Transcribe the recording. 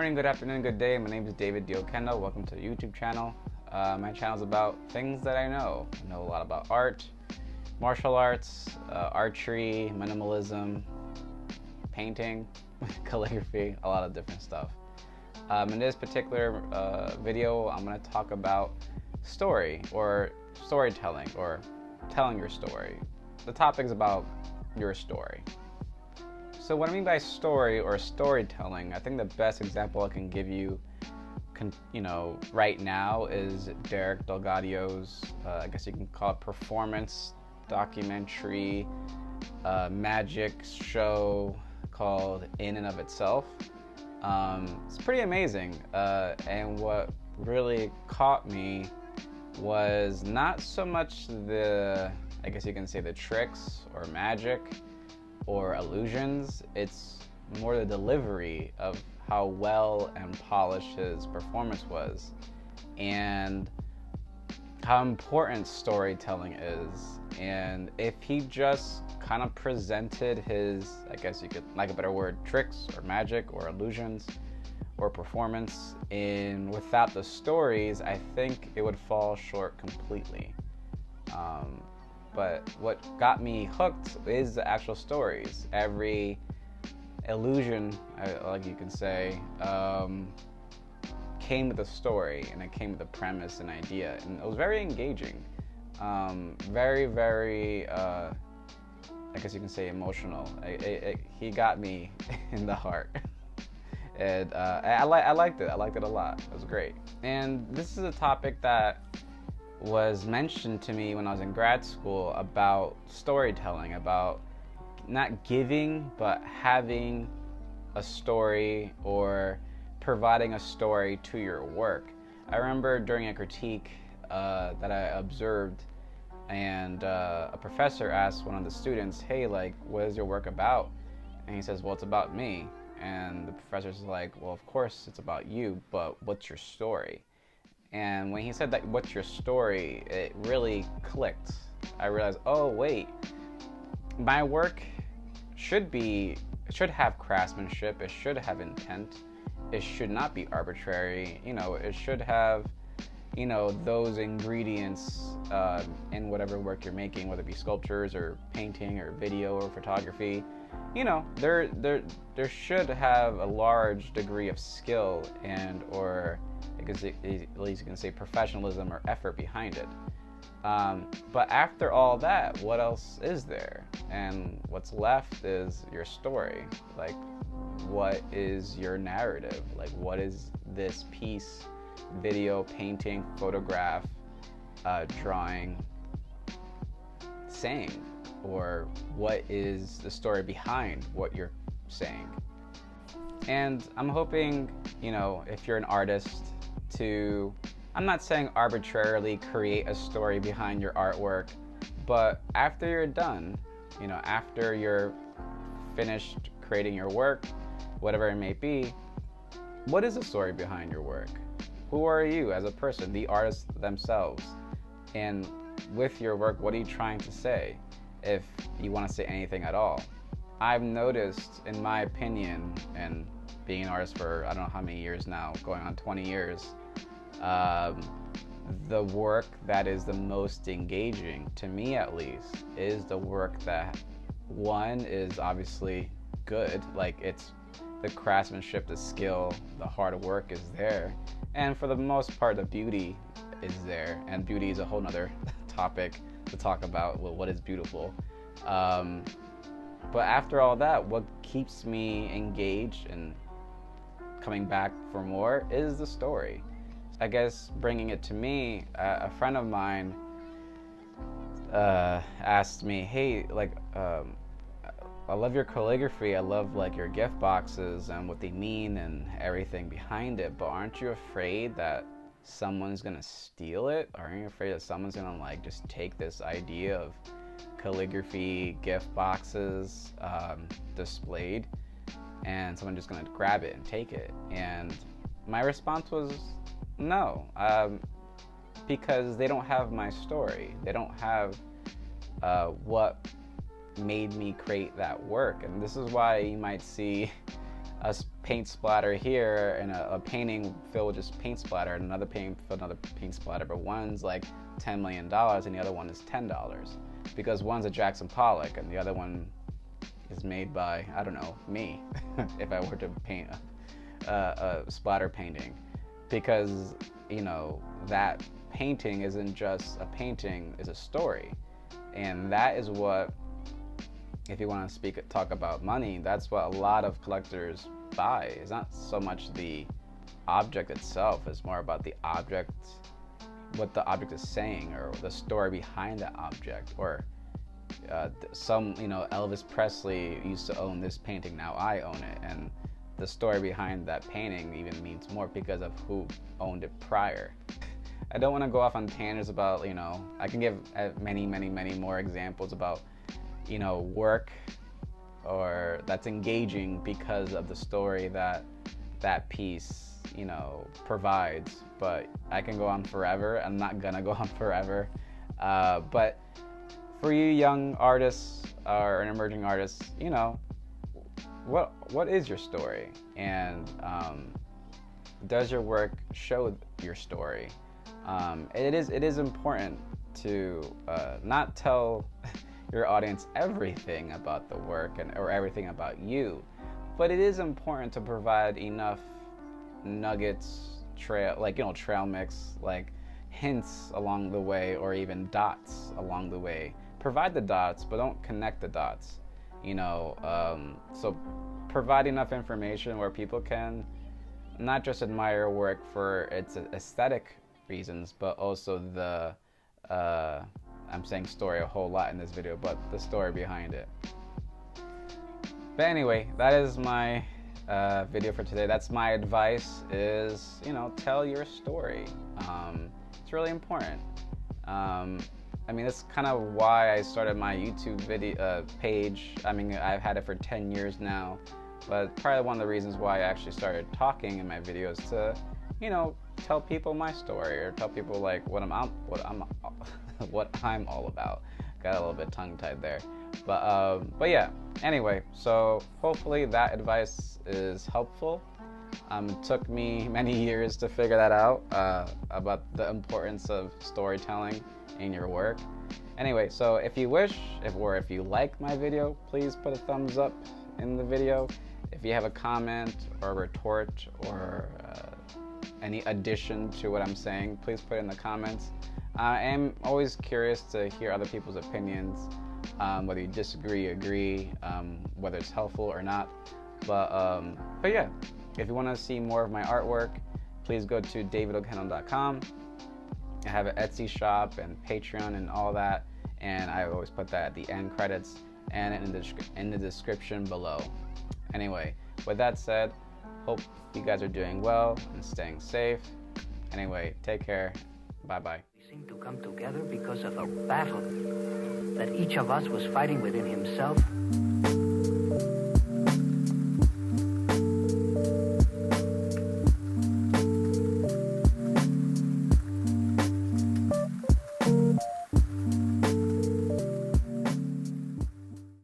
morning, good afternoon, good day. My name is David Diokendo. Welcome to the YouTube channel. My channel is about things that I know. I know a lot about art, martial arts, archery, minimalism, painting, calligraphy, a lot of different stuff. In this particular video, I'm going to talk about story or storytelling or telling your story. The topic is about your story. So what I mean by story or storytelling, I think the best example I can give you, right now is Derek DelGaudio's, I guess you can call it performance documentary, magic show called In and of Itself. It's pretty amazing, and what really caught me was not so much the, I guess you can say, the tricks or magic or illusions. It's more the delivery of how well and polished his performance was, and how important storytelling is. And if he just kind of presented his, I guess you could, like a better word, tricks or magic or illusions or performance in without the stories, I think it would fall short completely. But what got me hooked is the actual stories. Every illusion, like you can say, came with a story, and it came with a premise and idea, and it was very engaging. Very, I guess you can say, emotional. He got me in the heart. And I liked it. I liked it a lot. It was great. And this is a topic that was mentioned to me when I was in grad school about storytelling, about not giving, but having a story or providing a story to your work. I remember during a critique that I observed, and a professor asked one of the students, hey, like, what is your work about? And he says, well, it's about me. And the professor's like, well, of course it's about you, but what's your story? And when he said that, what's your story, it really clicked. I realized, oh wait, my work should have craftsmanship, it should have intent, it should not be arbitrary, it should have, those ingredients in whatever work you're making, whether it be sculptures or painting or video or photography. There should have a large degree of skill and, or because at least you can say, professionalism or effort behind it. But after all that, what else is there? And what's left is your story. Like, what is your narrative? Like, what is this piece, video, painting, photograph, drawing, saying? Or what is the story behind what you're saying? And I'm hoping, if you're an artist, I'm not saying arbitrarily create a story behind your artwork, but after you're done, after you're finished creating your work, whatever it may be, what is the story behind your work? Who are you as a person, the artist themselves? And with your work, what are you trying to say, if you want to say anything at all? I've noticed, in my opinion, and being an artist for I don't know how many years now, going on 20 years, the work that is the most engaging, to me at least, is the work that, one, is obviously good, like it's the craftsmanship, the skill, the hard work is there, and for the most part the beauty is there. And beauty is a whole nother topic to talk about, what is beautiful. But after all that, what keeps me engaged and coming back for more is the story. I guess bringing it to me, a friend of mine asked me, hey, like, I love your calligraphy, I love like your gift boxes and what they mean and everything behind it, but aren't you afraid that someone's gonna steal it? Aren't you afraid that someone's gonna like just take this idea of calligraphy gift boxes displayed, and someone just gonna grab it and take it? And my response was no, because they don't have my story. They don't have what made me create that work. And this is why you might see us paint splatter here and a painting filled with just paint splatter and another painting filled with another paint splatter, but one's like $10 million and the other one is $10 because one's a Jackson Pollock and the other one is made by, I don't know, me if I were to paint a splatter painting, because you know that painting isn't just a painting, it's a story. And that is what, if you want to talk about money, that's what a lot of collectors buy. It's not so much the object itself, it's more about the object, what the object is saying, or the story behind the object. Or Elvis Presley used to own this painting, now I own it, and the story behind that painting even means more because of who owned it prior. I don't want to go off on tangents about, I can give many more examples about, work or that's engaging because of the story that piece, provides. But I can go on forever. I'm not gonna go on forever. But for you young artists or emerging artists, what is your story? And does your work show your story? It is important to not tell your audience everything about the work or everything about you, but it is important to provide enough nuggets, trail mix, like hints along the way, or even dots along the way. Provide the dots, but don't connect the dots. So provide enough information where people can not just admire your work for its aesthetic reasons, but also the I'm saying story a whole lot in this video, but the story behind it. But anyway, that is my video for today. That's my advice, is tell your story. It's really important. That's kind of why I started my YouTube video page. I've had it for 10 years now, but probably one of the reasons why I actually started talking in my videos to tell people my story, or tell people like what I'm all about. Got a little bit tongue-tied there, but yeah. Anyway, so hopefully that advice is helpful. It took me many years to figure that out, about the importance of storytelling in your work. Anyway, so if you wish, if you like my video, please put a thumbs up in the video. If you have a comment or a retort or any addition to what I'm saying, please put it in the comments. I am always curious to hear other people's opinions, whether you disagree, agree, whether it's helpful or not. But yeah, if you want to see more of my artwork, please go to davidokendall.com. I have an Etsy shop and Patreon and all that, and I always put that at the end credits and in the description below. Anyway, with that said, hope you guys are doing well and staying safe. Anyway, take care. Bye-bye. We seemed to come together because of a battle that each of us was fighting within himself.